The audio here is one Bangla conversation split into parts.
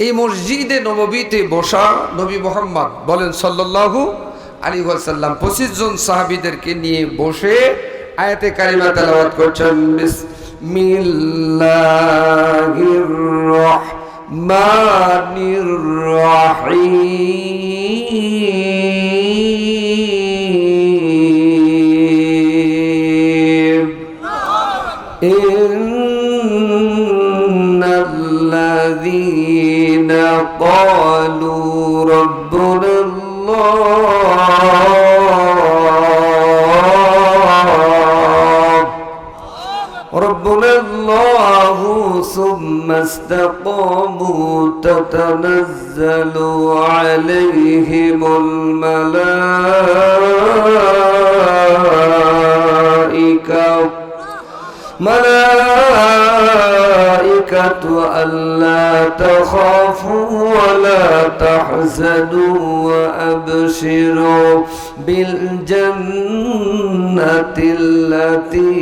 এই মসজিদে নববীতে বসা নবী মুহাম্মদ বলেন সাল্লাল্লাহু আলাইহি ওয়াসাল্লাম 25 জন সাহাবীদেরকে নিয়ে বসে আয়াতে কারিমা তেলাওয়াত করছেন। বিসমিল্লাহির রহমানির রহিম। ইন্নাল্লাযীনা ক্বালু ربنا الله ثم استقاموا تتنزل عليهم الملائكة ألا تخافوا ولا تحزنوا وأبشروا بالجنة التي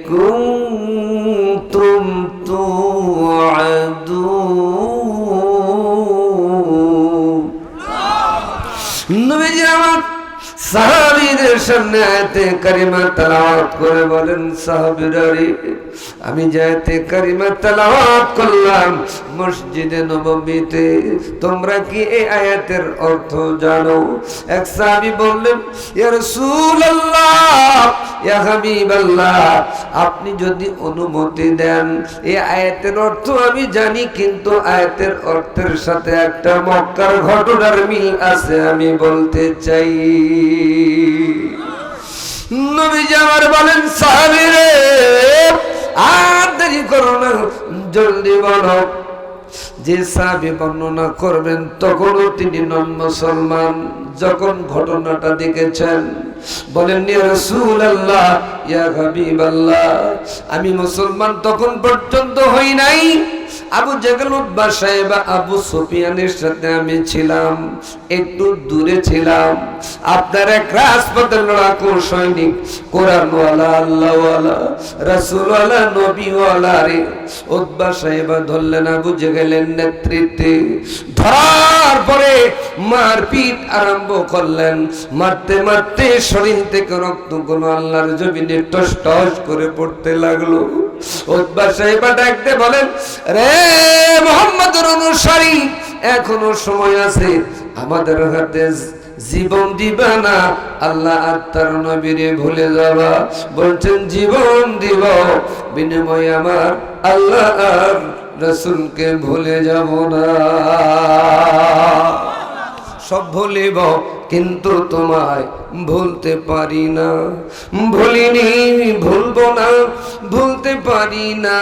كنتم توعدون। নবীজি আমার সাহাবীদের সামনে আয়াতে কারিমা তেলাওয়াত করে বলেন, সাহাবীরা রে, আমি যে আয়াতে কারিমা তেলাওয়াত করলাম মসজিদে নববীতে, তোমরা কি এই আয়াতের অর্থ জানো? এক সাহাবী বললেন, ইয়া রাসূলুল্লাহ, ইয়া হাবিবাল্লাহ, আপনি যদি অনুমতি দেন এই আয়াতের অর্থ আমি জানি, কিন্তু আয়াতের অর্থের সাথে একটা মক্কার ঘটনার মিল আছে, আমি বলতে চাই। নবীজি আমার বলেন, সাহাবীরে আর দেরি করো না, জলদি বলো। যে সাহাবী বর্ণনা করবেন তখনও তিনি নন মুসলমান, যখন ঘটনাটা দেখেছেন বলেন, ইয়া রাসূলুল্লাহ, ইয়া হাবিবাল্লাহ, আমি মুসলমান তখন পর্যন্ত হই নাই। আবু জাহল, উতবা, সাইবা, আবু সুফিয়ানের সাথে আমি ছিলাম, একটু দূরে ছিলাম। আপনার এক রাজপথের লড়াকু সৈনিক, কোরআনওয়ালা, আল্লাহওয়ালা, রাসূলওয়ালা, নবীওয়ালা রে উতবা সাইবা ধরলেন আবু জাহলের নেতৃত্বে। ধরার পরে মারপিট আরম্ভ করলেন। মারতে মারতে শরীর থেকে রক্তগুলো আল্লাহর জমিনে টস টস করে পড়তে লাগলো। উতবা সাইবা ডাকতে বলেন, রে মুহাম্মদের অনুসারী, এখনো সময় আছে, আমাদের হাতে জীবন দিবা না, আল্লাহ আর তার নবীরে ভুলে যাবা। বলছেন জীবন দিব, বিনিময়ে আমার আল্লাহ আর রাসূলকে ভুলে যাব না। সব ভুলিব কিন্তু তোমায় ভুলতে পারি না, ভুলিনি ভুলবো না, ভুলতে পারি না,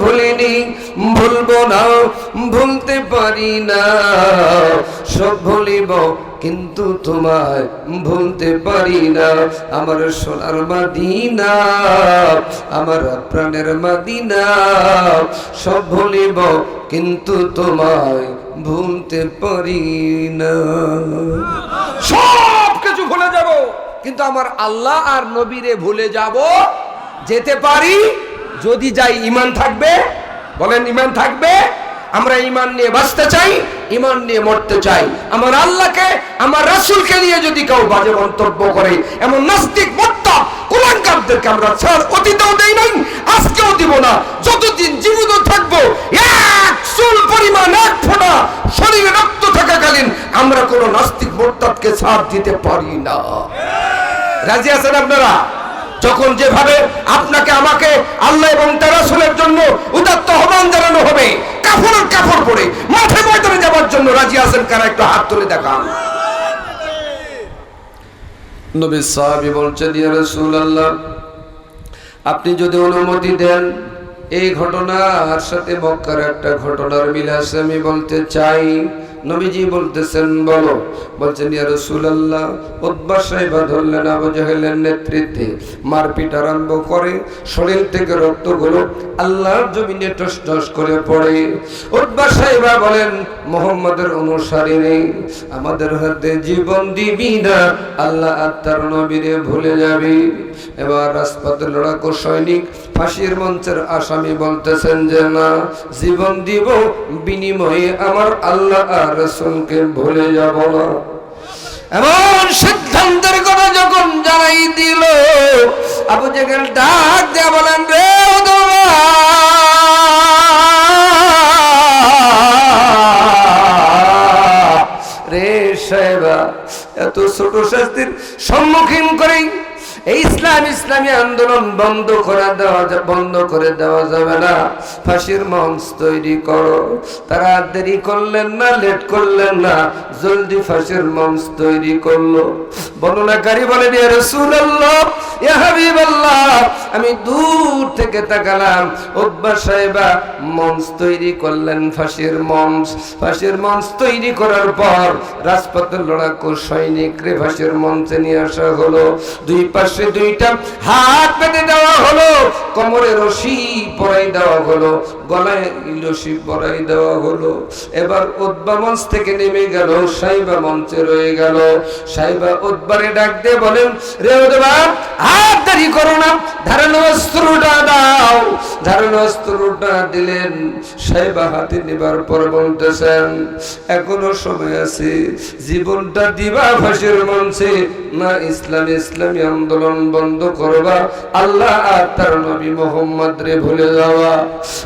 ভুলিনি ভুলবো না, ভুলতে পারি না। সব ভুলিব কিন্তু তোমায় ভুলতে পারি না। আমার সোনার মদিনা, আমার প্রাণের মদিনা, সব ভুলিব কিন্তু তোমায় ভুলতে পারি না। সব কিছু ভুলে যাব, কিন্তু আমার আল্লাহ আর নবীরে ভুলে যাব যেতে পারি যদি যাই। ঈমান থাকবে, বলেন ঈমান থাকবে। আমরা ঈমান নিয়ে বাঁচতে চাই, ঈমান নিয়ে মরতে চাই। আমার আল্লাহকে, আমার রাসূলকে নিয়ে যদি কেউ বাজে মন্তব্য করে, এমন নাস্তিক মুরতাদ কুলাঙ্গারদেরকে আমরা ছাড় অতীতেও দেই নাই, আজকেও দিব না। যতদিন জীবিত থাকবো, এক চুল পরিমাণ, এক ফোঁটা শরীরে রক্ত থাকাকালীন আমরা কোন নাস্তিক মুরতাদকে ছাড় দিতে পারি না। রাজি আছেন আপনারা? যখন যেভাবে আপনাকে আমাকে আল্লাহ এবং তার রাসূলের জন্য উদাত্ত আহ্বান জানানো হবে, কাফনের কাপড় পরে মাঠে ময়দানে যাওয়ার জন্য রাজি আছেন কারা? একটু হাত তুলে দেখান। নবী সাহাবী বলছেন, ইয়া রাসূলুল্লাহ, আপনি যদি অনুমতি দেন, এই ঘটনার সাথে মক্কার একটা ঘটনার মিল আছে, আমি বলতে চাই। নবীজি বলতেছেন, বলো। বলছেন, ইয়া রাসূলুল্লাহ, উতবা সাইবা ধরলেন আবু জাহলের নেতৃত্বে, মারপিট আরম্ভ করে, শরীর থেকে রক্তগুলো আল্লাহর জমিনে টস টস করে পড়ে। উতবা সাইবা বলেন, মুহাম্মাদের অনুসারী নেই, আমাদের হাতে জীবন দিবি না, আল্লাহ আর তার নবীরে ভুলে যাবি। এবার রাজপথে লড়াকু সৈনিক ফাঁসির মঞ্চের আসামি বলতেছেন যে না, জীবন দিব, বিনিময়ে আমার আল্লাহ আর রাসূলকে ভুলে যাব না। এমন সিদ্ধান্তের কথা যখন জানাই দিল, আবু জেহেল ডাক দিয়ে বলেন, রে উতবা, রে সাহেবা, এত ছোট শাস্তির সম্মুখীন করেই এই ইসলামী আন্দোলন বন্ধ করে দেওয়া যাবে না। ফাঁসির মঞ্চ তৈরি করো। তারা দেরি করলেন না, লেট করলেন না, জলদি ফাঁসির মঞ্চ তৈরি করলো। বর্ণনাকারী বলেন, ইয়া রাসূলুল্লাহ, ইয়া হাবিবাল্লাহ, আমি দূর থেকে তাকালাম, উতবা সাহেবা মঞ্চ তৈরি করলেন, ফাঁসির মঞ্চ তৈরি করার পর রাজপথের লড়াকু সৈনিকরে ফাঁসির মঞ্চে নিয়ে আসা হলো। দুই পাশে দুইটা হাত বেঁধে দেওয়া হলো, কোমরে রশি পরাই দেওয়া হলো, গলায় রশি পরাই দেওয়া হলো। এবার উতবা মঞ্চ থেকে নেমে গেল, সাইবা মঞ্চে রয়ে গেল। সাইবা উতবারে ডাক দিয়ে বলেন, রে উতবা, হাত দেরি করো না, ধারালো অস্ত্রটা দাও। ধারালো অস্ত্রটা দিলেন। সাইবা হাতে নেবার পর বলতেছেন, এখনো সময় আছে, জীবনটা দিবা ফাঁসির মঞ্চে, না ইসলামী আন্দোলন বন্ধ করবা, আল্লাহ আর তার নবী মুহাম্মদ রে ভুলে যাওয়া।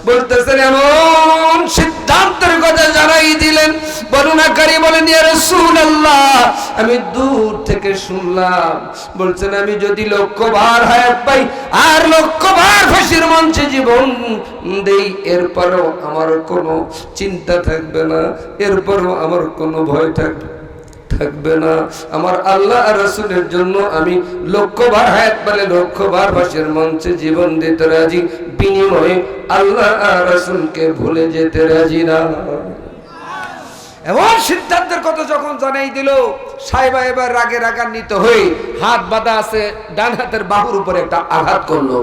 বলতেছেন, এমন সিদ্ধান্তের কথা জানাই দিলেন। বর্ণনাকারী বলেন, ইয়া রাসূলুল্লাহ, আমি দূর থেকে শুনলাম, বলছেন আমি যদি লক্ষবার হায়াত পাই আর লক্ষবার ফাঁসির মঞ্চে জীবন দেই, এরপরও আমার কোনো চিন্তা থাকবে না, এরপরও আমার কোনো ভয় থাকবে না। আমার আল্লাহ আর রাসূলের জন্য আমি লক্ষবার হায়াত পেলে লক্ষবার ফাঁসির মঞ্চে জীবন দিতে রাজি, বিনিময়ে আল্লাহ আর রাসূলকে ভুলে যেতে রাজি না। এমন সিদ্ধান্তের কথা যখন জানাই দিল, সাহেবা এবার রাগে রাগান্বিত হয়ে হাত বাঁধা আছে, ডান হাতের বাহুর উপরে একটা আঘাত করলো।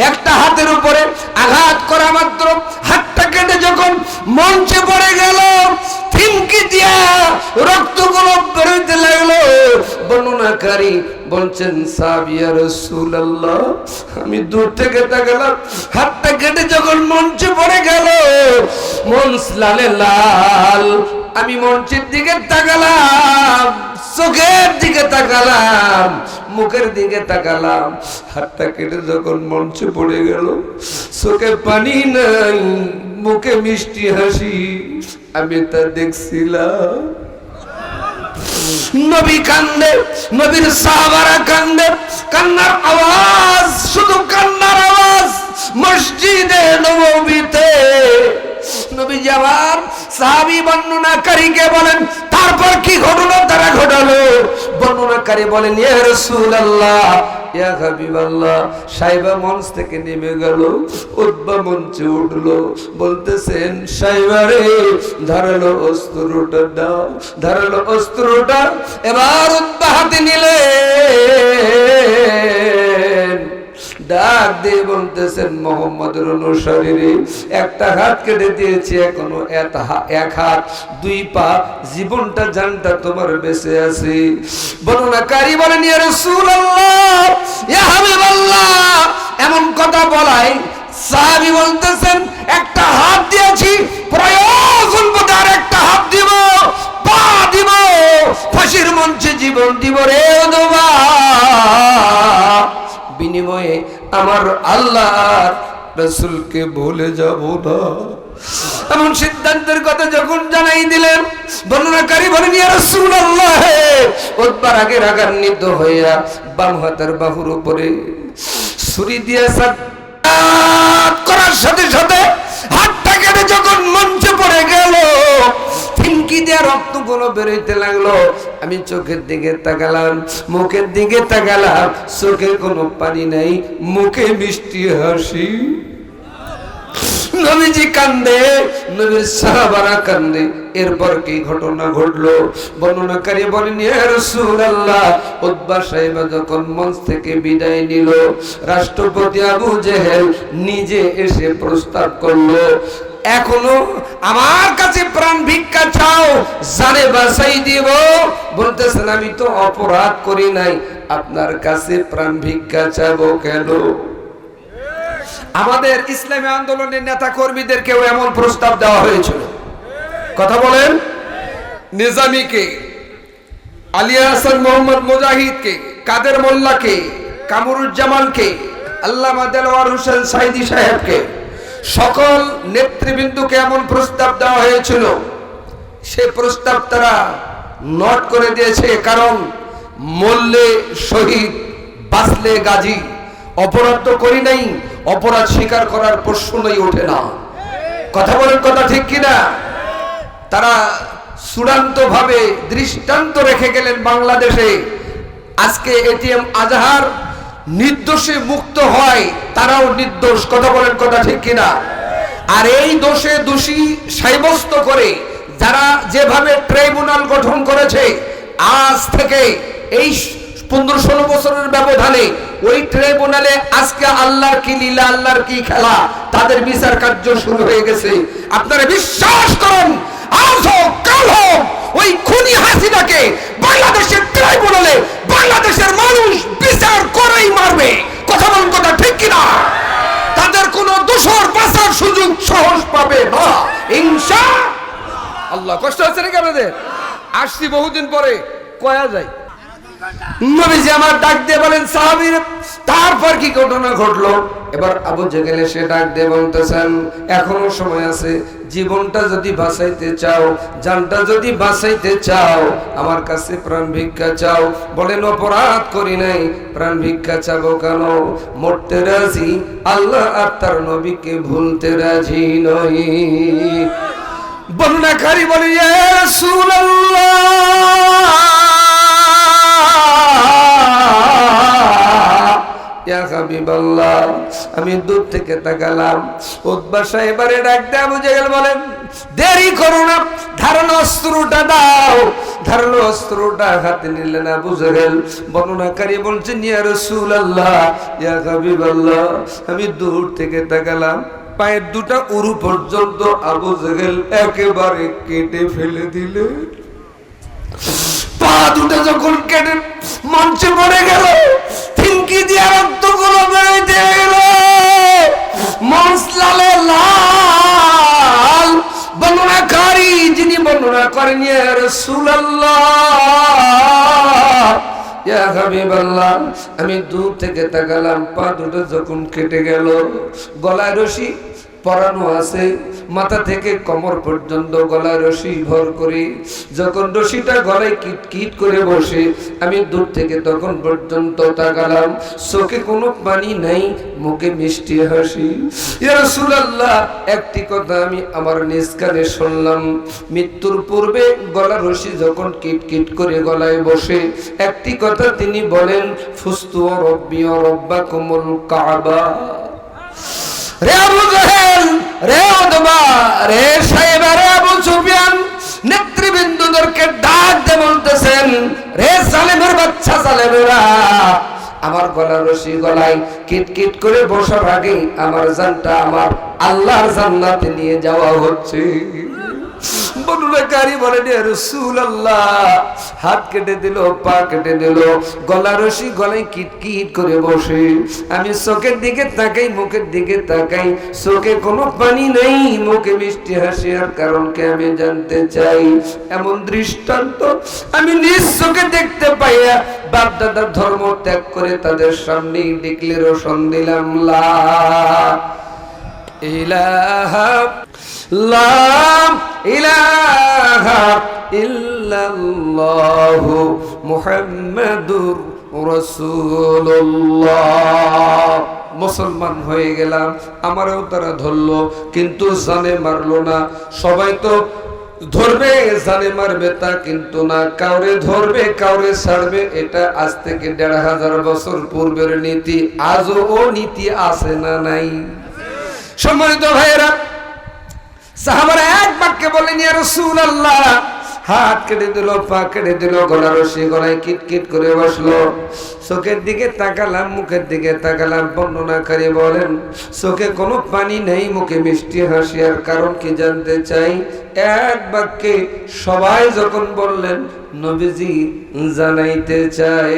একটা হাতের উপরে আঘাত করা মাত্র হাতটা কেটে যখন মঞ্চে পড়ে গেল, থিমকি দিয়া রক্তগুলো বেরোতে লাগলো। বর্ণনাকারী বলছেন, সাহাবী, ইয়া রাসূলুল্লাহ, আমি দূর থেকে তাকালাম, হাতটা কেটে যখন মঞ্চে পড়ে গেল, মঞ্চ লালে লাল। আমি মঞ্চের দিকে তাকালাম, চোখের দিকে তাকালাম, মুখের দিকে তাকালাম, হাতটা কেটে যখন মঞ্চে পড়ে গেল, চোখে পানি নাই, মুখে মিষ্টি হাসি, আমি তা দেখছিলাম। নবী কান্দে, নবীর সাহাবারা কান্দে, কান্নার আওয়াজ, শুধু কান্নার আওয়াজ মসজিদে নববীতে। নবীজি আবার সাহাবী বর্ণনাকারীকে বলেন, তারপর কি ঘটনা তারা ঘটালো? বর্ণনাকারী বলেন, ইয়া রাসূলুল্লাহ, ইয়া হাবিবাল্লাহ, সাইবা মঞ্চ থেকে নেমে গেল, উতবা মঞ্চে উঠলো। বলতেছেন, সাইবা রে, ধারালো অস্ত্রটা দাও। ধারালো অস্ত্রটা এবার উতবা হাতে নিলেন। ডাক দিয়ে বলতেছেন, মুহাম্মদের অনুসারীরে, একটা হাত কেটে দিয়েছি, এখনো এক হাত, দুই পা, জীবনটা জানটা তোমার বেঁচে আছে। বর্ণনাকারী বলেন, ইয়া রাসূলুল্লাহ, ইয়া হাবিবাল্লাহ, এমন কথা বলাই সাহাবী বলতেছেন, একটা হাত দিয়েছি, প্রয়োজন বোধে আর একটা হাত দিব, পা দিব, ফাঁসির মঞ্চে জীবন দিব রে উতবা, বিনিময়ে আমার আল্লাহ রাসূলকে ভুলে যাব না। এমন সিদ্ধান্তের কথা যখন জানাই দিলেন, বর্ণনাকারী বলেন, ইয়া রাসূলুল্লাহ, উতবা রাগে রাগান্বিত হইয়া বাম হাতের বাহুর উপরে ছুরি দিয়ে করার সাথে সাথে হাতটা কেটে যখন মঞ্চে পড়ে গেল, থিমকি দিয়ে রক্তগুলো বেরোইতে লাগলো। আমি চোখের দিকে তাকালাম, মুখের দিকে তাকালাম, চোখে কোনো পানি নাই, মুখে মিষ্টি হাসি। নবীজি কান্দে, নবীর সাহাবারা কান্দে। এরপর কি ঘটনা ঘটলো? বর্ণনাকারী বলেন, ইয়া রাসূলুল্লাহ, উতবা সাহেবা যখন মঞ্চ থেকে বিদায় নিল, রাষ্ট্রপতি আবু জেহেল নিজে এসে প্রস্তাব করলো, এখনো আমার কাছে প্রাণ ভিক্ষা চাও, জানে বাঁচাই দিব। বলতেছেন, আমি তো অপরাধ করি নাই, আপনার কাছে প্রাণ ভিক্ষা চাবো কেন? আমাদের ইসলামী আন্দোলনের নেতা কর্মীদেরকেও এমন প্রস্তাব দেওয়া হয়েছিল। কথা বলেন। নিজামীকে, আলিয়া হাসান মোহাম্মদ মুজাহিদকে, কাদের মোল্লাকে, কামরুজ্জামানকে, আল্লামা দেলোয়ার হোসেন সাইদি সাহেবকে, সকল নেতৃবৃন্দকে এমন প্রস্তাব দেওয়া হয়েছিল। সে প্রস্তাব তারা নোট করে দিয়েছে। কারণ মরলে শহীদ, বাঁচলে গাজী। অপরাধ তো করি নাই, অপরাধ স্বীকার করার প্রশ্নই ওঠে না। কথা বলেন, কথা ঠিক কিনা? তারা চূড়ান্ত ভাবে দৃষ্টান্ত রেখে গেলেন বাংলাদেশে। আজকে এটিএম আজহার নির্দোষে মুক্ত হয়, তারাও নির্দোষ। কথা বলেন, কথা ঠিক কিনা? আর এই দোষে দোষী সাব্যস্ত করে যারা যেভাবে ট্রাইব্যুনাল গঠন করেছে, আজ থেকে এই 15-16 বছরের ব্যবধানে ওই ট্রাইব্যুনালে আজকে আল্লাহর কি লীলা, আল্লাহর কি খেলা, তাদের বিচার কার্য শুরু হয়ে গেছে। আপনারা বিশ্বাস করুন, আজ হোক কাল হোক ওই খুনি হাসিনাকে বাংলাদেশের ট্রাইব্যুনালে বাংলাদেশের মানুষ বিচার করেই মারবে। কথা বলুন, কথা ঠিক কিনা? তাদের কোনো দোষর বাঁচার সুযোগ সহজ পাবে না ইনশাআল্লাহ। কষ্ট হচ্ছে নাকি আপনাদের? আসছি বহুদিন পরে, কয়া যায়। নবীজি আমার ডাক দিয়ে বলেন, সাহাবীর তারপর কি ঘটনা ঘটলো? এবার আবু জেহেল এসে ডাক দিয়ে বলতেছেন, এখনো সময় আছে, জীবনটা যদি বাঁচাইতে চাও, জানটা যদি বাঁচাইতে চাও, আমার কাছে প্রাণ ভিক্ষা চাও। বলেন, অপরাধ করি নাই, প্রাণ ভিক্ষা চাবো কেন? মরতে রাজি, আল্লাহ আর তার নবীকে ভুলতে রাজি নই। বর্ণনাকারী বলে, ইয়া রাসূলুল্লাহ, ইয়া হাবিবাল্লাহ। আমি দূর থেকে তাকালাম। উতবা সাহেবের ডাক দিয়ে আবু জেহেল বলেন, দেরি করো না, ধারালো অস্ত্রটা দাও। ধারালো অস্ত্রটা হাতে নিলেন আবু জেহেল। বর্ণনাকারী বলছেন, ইয়া রাসূলুল্লাহ, ইয়া হাবিবাল্লাহ। আমি দূর থেকে তাকালাম, পায়ের দুটা উরু পর্যন্ত আবু জেহেল একেবারে কেটে ফেলে দিলে। পা দুটো যখন কেটে মঞ্চে পড়ে গেল, থিনকি দিয়ে রক্তগুলো বেরিয়ে গেল, মঞ্চ লালে লাল। বর্ণনাকারী যিনি বর্ণনা করেন, ইয়া রাসূলুল্লাহ, ইয়া হাবিবাল্লাহ। আমি দূর থেকে তাকালাম, পা দুটো যখন কেটে গেল, গলায় রশি পরানো আছে, মাথা থেকে কোমর পর্যন্ত গলায় রশি ভর করে। যখন রশিটা গলায় কিটকিট করে বসে, আমি দূর থেকে তখন পর্যন্ত তাকালাম, চোখে কোনো পানি নাই, মুখে মিষ্টি হাসি। ইয়া রাসূলুল্লাহ, একটি কথা আমি আমার নিজ কানে শুনলাম, মৃত্যুর পূর্বে গলা রশি যখন কিটকিট করে গলায় বসে, একটি কথা তিনি বলেন, ফুস্তু রব্বি ওয়া রব্বাকুমুল কাবা। রে আবু জেহেল, রে উতবা, রে সাইবা, রে আবু সুফিয়ান, নেতৃবৃন্দদেরকে ডাক দিয়ে বলতেছেন, রে সালেমের বাচ্চা সালেমেরা, আমার গলার রশি গলায় কিটকিট করে বসার আগে আমার জানটা আমার আল্লাহর জান্নাতে নিয়ে যাওয়া হচ্ছে। বর্ণনাকারী বলেন, ইয়া রাসূলুল্লাহ, হাত কেটে দিল, পা কেটে দিল, গলা রশি গলায় কিটকিট করে বসে। আমি চোখের দিকে তাকাই, মুখের দিকে তাকাই, চোখে কোনো পানি নেই, মুখে মিষ্টি হাসি। আর কারণকে আমি জানতে চাই। এমন দৃষ্টান্ত আমি নিজ চোখে দেখতে পাইয়া বাপ দাদার ধর্ম ত্যাগ করে তাদের সামনে ডিক্লেরেশন দিলাম, লা ইলাহা ইল্লাল্লাহু মুহাম্মাদুর রাসূলুল্লাহ। মুসলমান হয়ে গেলাম, আমারও তারা ধরলো, কিন্তু জানে মারলো না। সবাই তো ধরবে, জানে মারবে তা কিন্তু না, কাউরে ধরবে কাউরে ছাড়বে, এটা আজ থেকে ১৫০০ বছর পূর্বের নীতি। আজও ও নীতি আছে না নাই? সম্মানিত ভাইয়েরা, সাহাবারা এক বাক্যে বললেন, ইয়া রাসূলুল্লাহ। হাত কেটে দিল, পা কেটে দিল, গলা রশি গলায় কিটকিট করে বসলো। চোখের দিকে তাকালাম, মুখের দিকে তাকালাম। বর্ণনাকারী বলেন, চোখে কোনো পানি নেই, মুখে মিষ্টি হাসি। আর কারণ কি জানতে চাই? এক বাক্যে সবাই যখন বললেন, নবীজি জানাইতে চাই।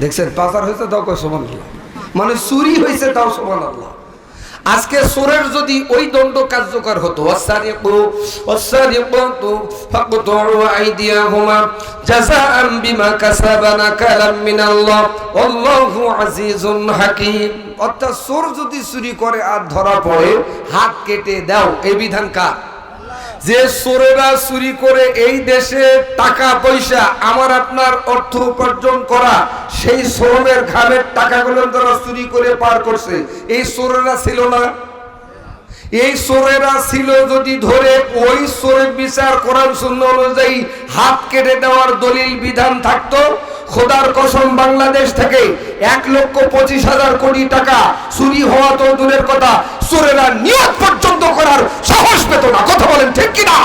দেখছেন পাচার হয়েছে তাও কয় সুবহানাল্লাহ, মানে চুরি হয়েছে তাও সুবহানাল্লাহ। আজকে চোরের যদি ওই দণ্ড কার্যকর হতো, ওয়াসারিকু ওয়াসারিকাতু ফাকতু আইদিয়াহুমা জাযাআন বিমা কাসাবা নাকালাম মিনাল্লাহ আল্লাহু আজিজুন হাকীম, অর্থাৎ চোর যদি চুরি করে আর ধরা পড়ে হাত কেটে দাও, এই বিধান কার? যে চোরেরা চুরি করে এই দেশে টাকা পয়সা আমার আপনার অর্থ উপার্জন করা, সেই শ্রমের ঘামের টাকাগুলো তারা চুরি করে পার করছে, এই চোরেরা ছিল না? এই চোরেরা ছিল যদি ধরে ওই চোরের বিচার কোরআন সুন্নাহ অনুযায়ী হাত কেটে দেওয়ার দলিল বিধান থাকতো, খোদার কসম বাংলাদেশ থেকে 1,25,000 কোটি টাকা চুরি হওয়া তো দূরের কথা, চোরেরা নিয়ত পর্যন্ত করার সাহস পেত না। কথা বলেন ঠিক কিনা?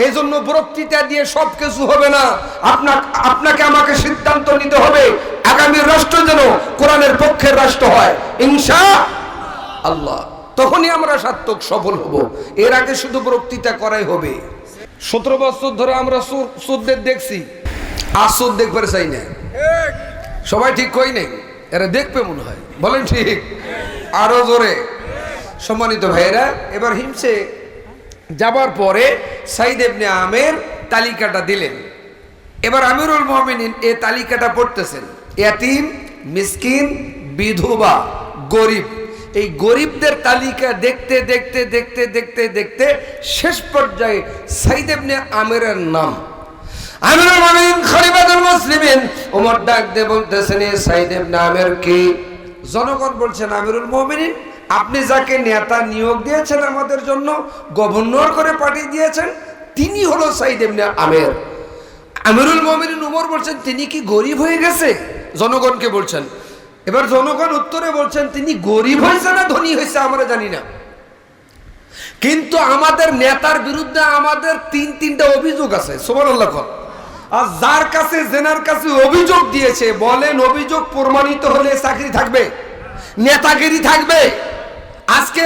এই জন্য বক্তৃতা দিয়ে সব কিছু হবে না, আপনাকে আমাকে সিদ্ধান্ত নিতে হবে আগামী রাষ্ট্র যেন কোরআনের পক্ষের রাষ্ট্র হয় ইনশাআল্লাহ, তখনই আমরা সার্থক সফল হব। এর আগে শুধু বক্তৃতা করাই হবে। 17 বছর ধরে আমরা সুদদের দেখছি, আর সুদ দেখবার চাই না। সবাই ঠিক কই নাই? এরা দেখবে মনে হয়, বলেন ঠিক? আরো জোরে। সম্মানিত ভাইয়েরা, এবার হিমসে যাবার পরে সাইদ ইবনে আমের তালিকাটা দিলেন। এবার আমিরুল মুমিনিন এই তালিকাটা পড়তেছেন, ইয়াতীম, মিসকিন, বিধবা, গরিব। এই গরিবদের তালিকা দেখতে দেখতে দেখতে দেখতে দেখতে শেষ পর্যায়ে সাইদ ইবনে আমেরের নাম। আমিরুল মুমিনিন খলিফাতুল মুসলিমিন ওমর ডাক দিয়ে বলতেছেন, সাইদ ইবনে আমের কি? জনগণ বলছেন, আমিরুল মুমিনিন আপনি যাকে নেতা নিয়োগ দিয়েছেন আমাদের জন্য, গভর্নর করে পাঠিয়ে দিয়েছেন, তিনি হলো সাইদ ইবনে আমের। আমিরুল মুমিনিন ওমর বলছেন, তিনি কি গরিব হয়ে গেছে? জনগণকে বলছেন। এবার জনগণ উত্তরে বলছেন, তিনি গরিব হয়েছে না ধনী হয়েছে আমরা জানি না, কিন্তু আমাদের নেতার বিরুদ্ধে আমাদের তিনটা অভিযোগ আছে। সুবহানাল্লাহ। আর যার কাছে জেনার কাছে অভিযোগ দিয়েছে, বলেন অভিযোগ প্রমাণিত হলে চাকরি থাকবে, নেতাগিরি থাকবে। আজকে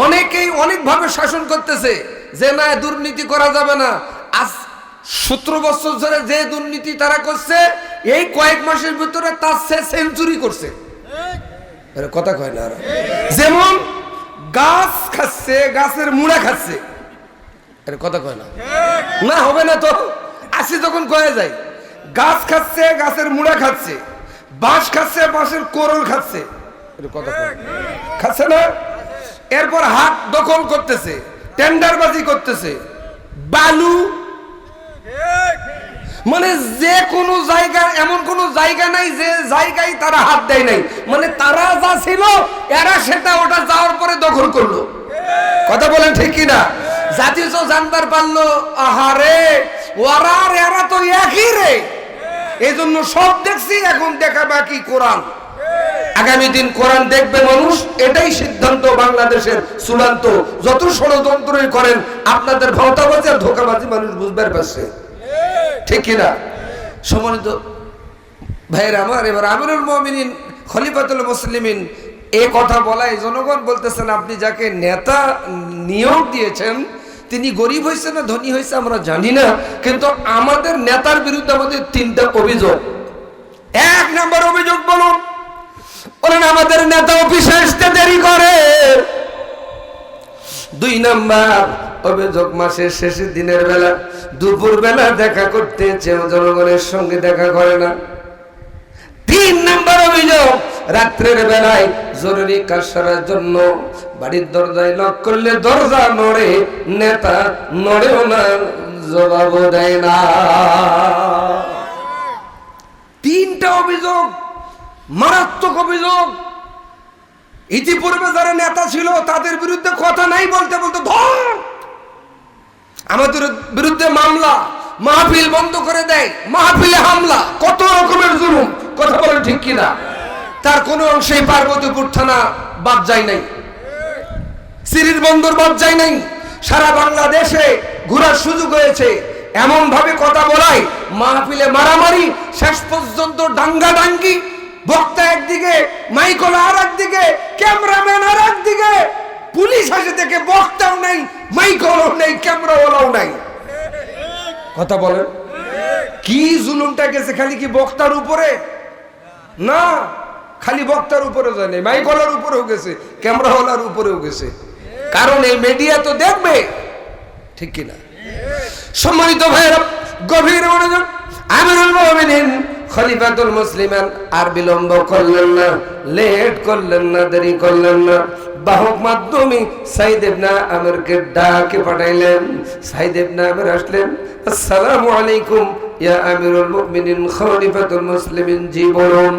অনেকেই অনেকভাবে শাসন করতেছে যে না দুর্নীতি করা যাবে না। আজ 17 বছর ধরে যে দুর্নীতি তারা করছে, এই কয়েক মাসের ভিতরে তার সেঞ্চুরি করছে। কথা কয় না? যেমন গাছ খাচ্ছে, গাছের মুড়া খাচ্ছে। কথা কয় না? না হবে না তো, আসি যখন কয়ে যায় গাছ খাচ্ছে, গাছের মুড়া খাচ্ছে, বাঁশ খাচ্ছে, বাঁশের কোরল খাচ্ছে। কথা কয় খাচ্ছে না? এরপর হাট দখল করতেছে, টেন্ডারবাজি করতেছে, বালু, মানে যে কোনো জায়গা, এমন কোন জায়গা নাই যে জায়গায় তারা হাত দেয় নাই। মানে তারা যা ছিল এরা সেটা ওটা যাওয়ার পরে দখল করলো। কথা বলেন ঠিক কিনা? জাতীয় জানবার পারলো, আহারে ওরা আর এরা তো একই রে। এই জন্য সব দেখছি, এখন দেখা বাকি কোরআন। আগামী দিন কোরআন দেখবে মানুষ, এটাই সিদ্ধান্ত বাংলাদেশের চূড়ান্ত। যত ষড়যন্ত্রই করেন আপনাদের ভাওতাবাজি আর ধোকাবাজি মানুষ বুঝবার পারছে, ঠিক কিনা? সম্মানিত ভাইয়ের আমার, এবার আমিরুল মুমিনিন খলিফাতুল মুসলিমিন এই কথা বলায় জনগণ বলতেছেন, আপনি যাকে নেতা নিয়োগ দিয়েছেন তিনি গরিব হয়েছে না ধনী হয়েছে আমরা জানি না, কিন্তু আমাদের নেতার বিরুদ্ধে আমাদের 3টা অভিযোগ। 1 নম্বর অভিযোগ বলুন। বলেন আমাদের নেতা অফিসে আসতে দেরি করে। 2 নম্বর অভিযোগ, মাসের শেষের দিনের বেলা দুপুর বেলা দেখা করতে চেয়েও জনগণের সঙ্গে দেখা করে না। 3 নম্বর অভিযোগ, রাত্রের বেলায় জরুরি কাজ সারার জন্য বাড়ির দরজায় নক করলে দরজা নড়ে, নেতা নড়েও না, জবাবও দেয় না। 3টা অভিযোগ, মারাত্মক অভিযোগ। ইতিপূর্বে যারা নেতা ছিল তাদের বিরুদ্ধে কথা নাই বলতে বলতে ধর, আমাদের বিরুদ্ধে মামলা, মাহফিল বন্ধ করে দেয়, মাহফিলে হামলা, কত রকমের জুলুম। কথা বলেন ঠিক কিনা? তার কোনো অংশেই পার্বতীপুর থানা বাদ যায় নাই, সিরির বন্দর বাদ যায় নাই। সারা বাংলাদেশে ঘোরার সুযোগ হয়েছে, এমন ভাবে কথা বলায় মাহফিলে মারামারি, শেষ পর্যন্ত ডাঙ্গাডাঙ্গি, বক্তা একদিকে, মাইকলা আর একদিকে, ক্যামেরাম্যান আর একদিকে, পুলিশ আসে দেখে বক্তাও নাই, মাইকলাও নেই, ক্যামেরাওয়ালাও নাই। কথা বলেন, কি জুলুমটা গেছে খালি কি বক্তার উপরে? না, খালি বক্তার উপরে যায় নাই, মাইকলার উপরেও গেছে, ক্যামেরাওয়ালার উপরেও গেছে। কারণ এই মিডিয়া তো দেখবে, ঠিক কিনা? সম্মানিত ভাইয়েরা, গভীর মনোযোগ। আমিরুল মুমিনিন খলিফাতুল মুসলিমিন আর বিলম্ব করলেন না, লেট করলেন না, দেরি করলেন না। বাহক মাধ্যমে সাইদ ইবনে আমিরকে ডাকে পাঠাইলেন। সাইদ ইবনে আমির আসলেন, আসসালামু আলাইকুম ইয়া আমিরুল মুমিনিন খলিফাতুল মুসলিমিন। জি বলুন।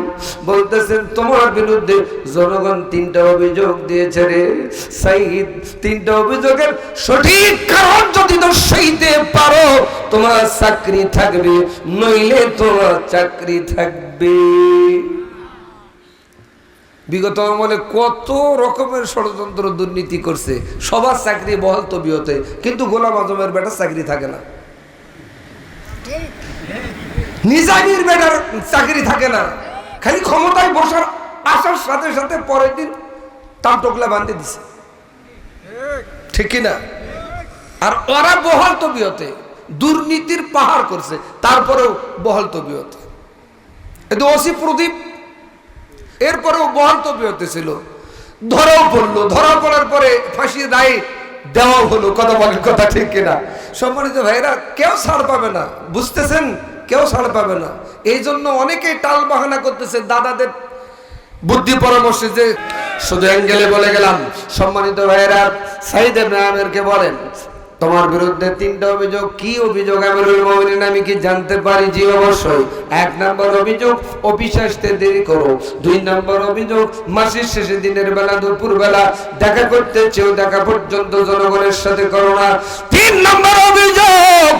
বলতেছেন তোমার বিরুদ্ধে জনগণ 3টা অভিযোগ দিয়েছে রে সাইদ। 3টা অভিযোগের সঠিক কারণ যদি দর্শাইতে পারো তোমার চাকরি থাকবে, নইলে তোমার চাকরি থাকবে। বিগত আমলে কত রকমের ষড়যন্ত্র দুর্নীতি করছে, সবার চাকরি বহাল তবিয়তে, কিন্তু গোলাম আজমের বেটা চাকরি থাকে না, নিজামীর বেটার চাকরি থাকে না। খালি ক্ষমতায় বসার আসার সাথে সাথে পরের দিন তার টোকলা বাঁধতে দিছে, ঠিক কিনা? আর ওরা বহাল তবিয়তে দুর্নীতির পাহাড় করছে, তারপরেও বহাল তবিয়তে। কিন্তু ওসি প্রদীপ এরপরেও বহাল তবিয়তে ছিল, ধরাও পড়লো। ধরা পড়ার পরে ফাঁসির রায় দেওয়া হলো। কথা বলেন, কথা ঠিক কিনা? সম্মানিত ভাইরা, কেউ ছাড় পাবে না, বুঝতেছেন? কেউ ছাড় পাবে না। এই জন্য অনেকেই টাল বাহানা করতেছে দাদাদের বুদ্ধি পরামর্শে, যে শুধু অ্যাঙ্গেলে বলে গেলাম। সম্মানিত ভাইরা, সাইদ ইবনে আমিরকে বলেন তোমার বিরুদ্ধে 3টা অভিযোগ। কি অভিযোগ আমিরুল মুমিনিন, আমি কি জানতে পারি? জি অবশ্যই। 1 নম্বর অভিযোগ, অফিসে আসতে দেরি করো। 2 নম্বর অভিযোগ, মাসের শেষে দিনের বেলা দুপুর বেলা দেখা করতে চেয়েও দেখা পর্যন্ত জনগণের সাথে করো না। 3 নম্বর অভিযোগ।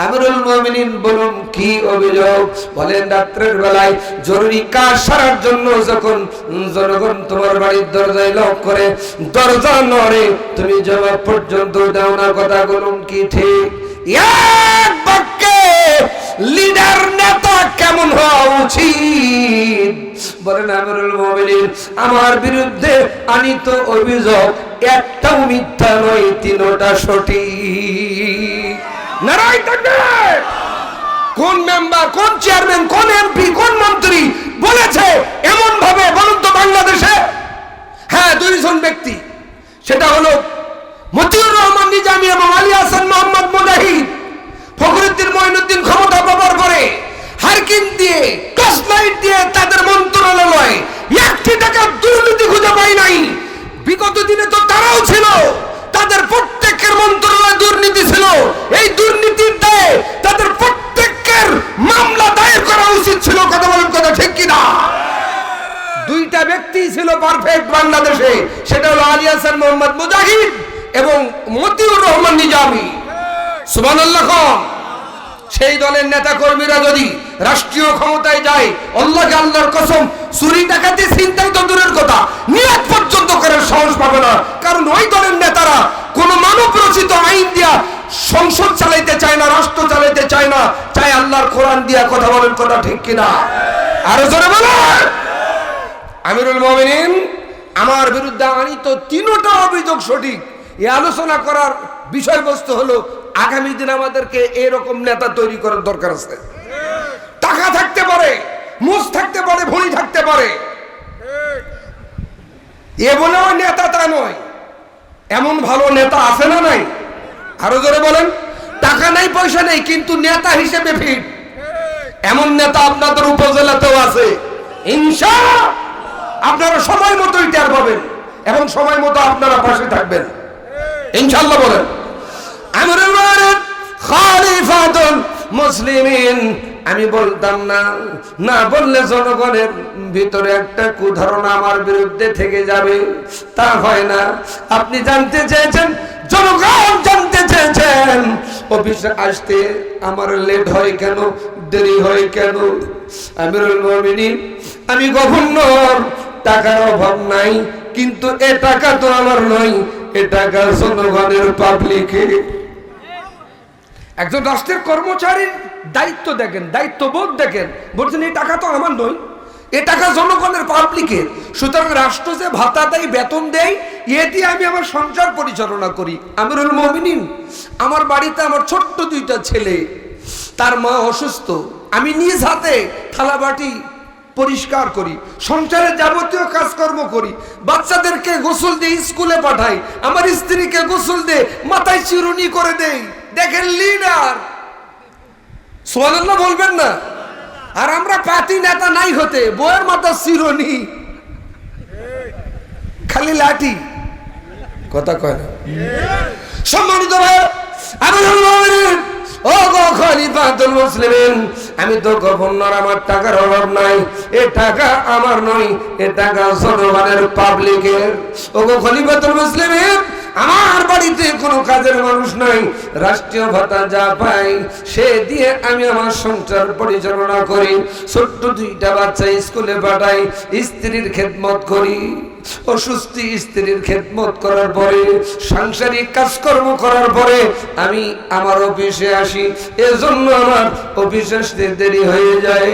আমিরুল মুমিনিন বলুন কি অভিযোগ? বলেন রাত্রের বেলায় জরুরি কাজ সারার জন্য যখন জনগণ তোমার বাড়ির দরজায় লক করে, দরজা নড়ে, তুমি জবাব পর্যন্ত দাও না। কথা বলুন কি ঠিক? এক বাক্যে লিডার নেতা কেমন হওয়া উচিত? বলেন আমিরুল মুমিনিন আমার বিরুদ্ধে আনিত অভিযোগ একটাও মিথ্যা নয়, 3টা সঠিক। নারাই তাকবীর। কোন মেম্বার, কোন চেয়ারম্যান, কোন এমপি, কোন মন্ত্রী বলেছে এমন ভাবে? বলুন তো বাংলাদেশে। হ্যাঁ, 2 জন ব্যক্তি, সেটা হলো মতিউর রহমান নিজামী এবং আলী হাসান মোহাম্মদ মুজাহিদ। ফখরুদ্দিন মঈনুদ্দিন ক্ষমতা পাওয়ার পরে হারকিন দিয়ে, টর্চ লাইট দিয়ে তাদের মন্ত্রণালয় 1 টাকা দুর্নীতি খুঁজে পায় নাই। বিগত দিনে তো তারাও ছিল, তাদের ছিল, এই দুর্নীতির দায়ে তাদের প্রত্যেকের মামলা দায়ের করা উচিত ছিল। কথা বলেন, কথা ঠিক কিনা? দুইটা ব্যক্তি ছিল পারফেক্ট বাংলাদেশে, সেটা হলো আলী হাসান মোহাম্মদ মুজাহিদ এবং মতিউর রহমান নিজামী। সুবহানাল্লাহ। সেই দলের নেতা কর্মীরা যদি রাষ্ট্রীয় ক্ষমতায় যায়, আল্লাহর কসম, চুরি ডাকাতি ছিনতাই তো দূরের কথা, নিয়াত পর্যন্ত করার সাহস পাবে না। কারণ ওই দলের নেতারা কোন মানব রচিত আইন দিয়া সংসদ চালাইতে চায় না, রাষ্ট্র চালাইতে চায় না, চায় আল্লাহর কোরআন দিয়া। কথা বলেন, কথা ঠিক কিনা? আরো জোরে বলেন। আমিরুল মুমিনিন আমার বিরুদ্ধে আনিত তিনটা অভিযোগ সঠিক। এই আলোচনা করার বিষয়বস্তু হলো আগামী দিন আমাদেরকে এরকম নেতা তৈরি করার দরকার আছে। টাকা থাকতে পারে, মুখ থাকতে পারে, ভুঁড়ি থাকতে পারে, এ বলেও নেতা তা নয়। এমন ভালো নেতা আছে না নাই? আরো জোরে বলেন। টাকা নাই, পয়সা নেই, কিন্তু নেতা হিসেবে ফিট। এমন নেতা আপনাদের উপজেলাতেও আছে। ইনশাআল্লাহ আপনারা সময় মতো টের পাবেন এবং সময় মতো আপনারা পাশে থাকবেন, ইনশাআল্লাহ বলেন। আমিরুল মুমিনিন খলিফাতুল মুসলিমিন। আমি বলতাম না, না বললে জনগণের ভিতরে একটা কুধারণা আমার বিরুদ্ধে থেকে যাবে, তা হয় না। আপনি জানতে চেয়েছেন, জনগণ জানতে চেয়েছেন, অফিসে আসতে আমার লেট হয় কেন, দেরি হয় কেন? আমিরুল মুমিনিন আমি গভর্নর, টাকার অভাব নাই, কিন্তু এ টাকা তো আমার নয়, এ টাকা জনগণের, পাবলিকের। একজন রাষ্ট্রের কর্মচারীর দায়িত্ব দেখেন, দায়িত্ববোধ দেখেন, বলছেন এই টাকা তো আমার নয়, এ টাকা জনগণের, পাবলিকের। সুতরাং রাষ্ট্র যে ভাতা দেয়, বেতন দেয়, এ দিয়ে আমি আমার সংসার পরিচালনা করি। আমিরুল মুমিনিন আমার বাড়িতে আমার ছোট্ট দুইটা ছেলে, তার মা অসুস্থ, আমি নিজ হাতে থালা বাটি পরিষ্কার করি, সংসারের যাবতীয় কাজকর্ম করি, বাচ্চাদেরকে গোসল দিয়ে স্কুলে পাঠাই, আমার স্ত্রীকে গোসল দিয়ে মাথায় চিরুনি করে দেই। দেখেন লিডার, সুবহানাল্লাহ বলবেন না? আর আমরা পাতি নেতা নাই হতে, বউয়ের মাথা চিরুনি, খালি লাঠি, কথা কয় না। সম্মানিত ভাই, আমিরুল মুমিনিন ও গো খলিফাতুল মুসলিমিন, আমি তো গভর্নর, আমার টাকার অভাব নাই, এ টাকা আমার নয়, এ টাকা জনগণের, পাবলিকের। ও গো খলিফাতুল মুসলিমিন আমার বাড়িতে কোনো কাজের মানুষ নাই, রাষ্ট্রীয় ভাতা যা পাই সে দিয়ে আমি আমার সংসার পরিচালনা করি, ছোট্ট দুইটা বাচ্চা স্কুলে পাঠাই, স্ত্রীর খেদমত করি। অসুস্থ স্ত্রীর খেদমত করার পরে, সাংসারিক কাজকর্ম করার পরে আমি আমার অফিসে আসি, এজন্য আমার অফিসে আসতে দেরি হয়ে যায়।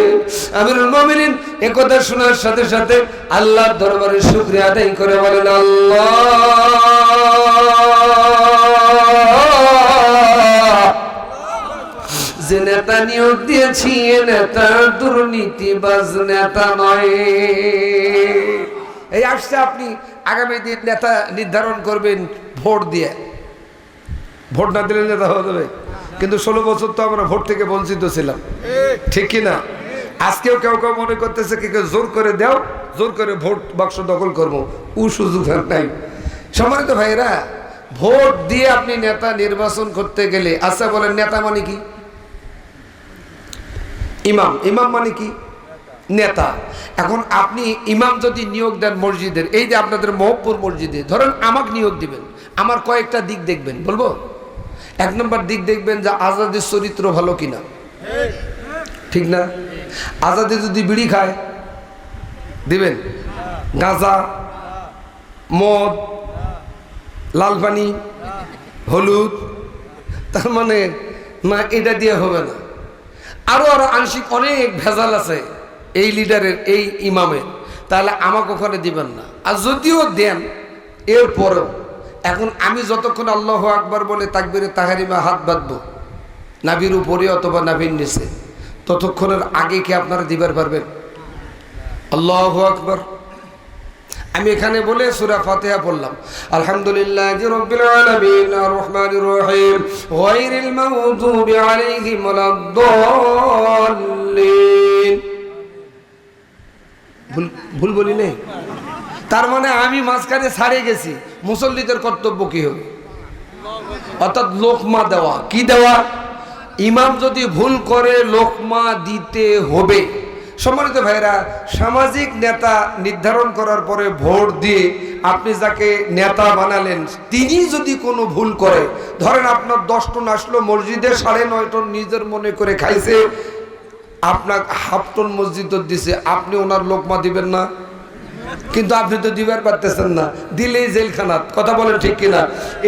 আমিরুল মুমিনিন একথা শোনার সাথে সাথে আল্লাহর দরবারে শুকরিয়া আদায় করে বলেন, আল্লাহ যে নেতা নিয়োগ দিয়েছি, এ নেতা দুর্নীতিবাজ নেতা নয়। এই আসছে, আপনি আগামী দিন নেতা নির্ধারণ করবেন ভোট দিয়ে। ভোট না দিলে নেতা হয়ে যাবে, কিন্তু 16 বছর তো আমরা ভোট থেকে বঞ্চিত ছিলাম, ঠিক কিনা? আজকেও কেউ কেউ মনে করতেছে কি জোর করে দাও, জোর করে ভোট বাক্স দখল করবো, ও সুযোগ নাই। সম্মানিত ভাইরা, ভোট দিয়ে আপনি নেতা নির্বাচন করতে গেলে, আচ্ছা বলেন নেতা মানে কি? ইমাম, ইমাম মানে কি? নেতা। এখন আপনি ইমাম যদি নিয়োগ দেন মসজিদের, এই যে আপনাদের মহব্বপুর মসজিদে ধরেন আমাকে নিয়োগ দিবেন, আমার কয়েকটা দিক দেখবেন, বলবো। 1 নম্বর দিক দেখবেন যে আজাদের চরিত্র ভালো কিনা, ঠিক না? আজাদে যদি বিড়ি খায় দিবেন, গাঁজা, মদ, লাল পানি, হলুদ, তার মানে না, এটা দিয়ে হবে না। আরো আরো আংশিক অনেক ভেজাল আছে এই লিডারের, এই ইমামের, তাহলে আমাকে ওখানে দিবেন না। আর যদিও দেন, এরপরেও এখন আমি যতক্ষণ আল্লাহু আকবার বলে তাকবীরে তাহরিমা হাত বাঁধবো নাভির উপরে অথবা নাভির নিচে, ততক্ষণের আগে কি আপনারা দিবার পারবেন? আল্লাহু আকবার। আমি এখানে বলে সূরা ফাতিহা পড়লাম, আলহামদুলিল্লাহি রাব্বিল আলামিন আর রহমানির রহিম গায়রিল মাগদুবি আলাইহিম ওয়ালাদ-দাল্লিন। ভুল বলি নেই? তার মানে আমি মাঝখানে ছাড়ে গেছি, মুসল্লিদের কর্তব্য কি হবে? অর্থাৎ লোকমা দেওয়া। কি দেওয়া? ইমাম যদি ভুল করে লোকমা দিতে হবে। সম্মানিত ভাইরা, সামাজিক নেতা নির্ধারণ করার পরে ভোট দিয়ে আপনি যাকে নেতা বানালেন, তিনি যদি কোনো ভুল করে, ধরেন আপনার 10 টন আসলো, মসজিদে 9.5 টন নিজের মনে করে খাইছে, আপনার হাফ টন মসজিদ দিছে, আপনি ওনার লোকমা দিবেন না? কিন্তু আপনি তো দিবার পারতেছেন না, দিলেই জেলখানাত। কথা বলেন ঠিক কিনা?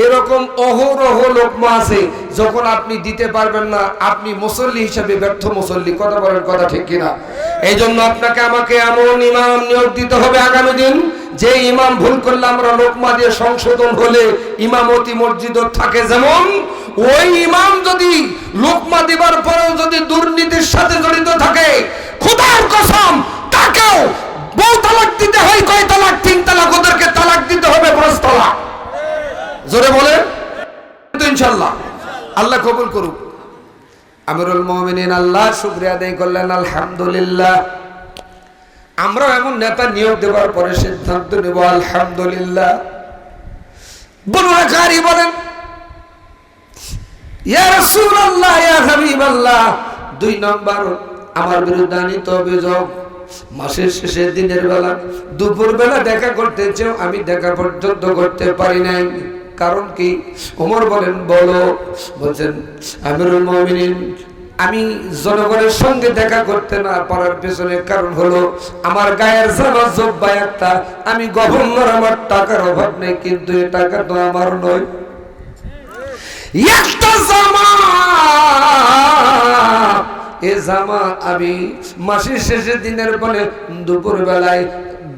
এরকম অহরহ লোকমা আছে, যখন আপনি দিতে পারবেন না, আপনি মুসল্লি হিসাবে ব্যর্থ মুসল্লি। কথা বলেন, কথা ঠিক কিনা? এই জন্য আপনাকে আমাকে এমন ইমাম নিয়োগ দিতে হবে আগামী দিন, যে ইমাম ভুল করলে আমরা লোকমা দিয়ে সংশোধন হলে ইমামতি মসজিদ থাকে। যেমন ওই ইমাম যদি লোকমা দিবার পরেও যদি দুর্নীতির সাথে জড়িত থাকে, খোদার কসম তাকেও বউ তালাক দিতে হয়। কয় তালাক? 3 তালাক। ওদেরকে তালাক দিতে হবে 5 তালাক। জোরে বলে ইনশাআল্লাহ। আল্লাহ কবুল করুক। আমিরুল মুমিনিন আল্লাহ শুকরিয়া আদায় করলেন, আলহামদুলিল্লাহ। আমরা এমন নেতা নিয়োগ দেওয়ার পরে সিদ্ধান্ত নেব আলহামদুলিল্লাহ। বর্ণনাকারী বলেন, ইয়া রাসূলুল্লাহ, ইয়া হাবিবাল্লাহ, 2 নম্বর আমার বিরুদ্ধে আনিত অভিযোগ, মাসের শেষে দিনের বেলা দুপুর বেলা দেখা করতে চেয়েও আমি দেখা পর্যন্ত করতে পারি নাই। কারণ কি? ওমর বলেন, বলো। বলছেন, আমিরুল মুমিনিন, আমি জনগণের সঙ্গে দেখা করতে না পারার পেছনে কারণ হলো আমার গায়ের জামা জব্বা একটা, আমি গভর্নর, আমার টাকার অভাব নেই, কিন্তু এই টাকা তো আমার নয়। একটা জামা, এ জামা আমি মাসের শেষে দিনের বলে দুপুর বেলায়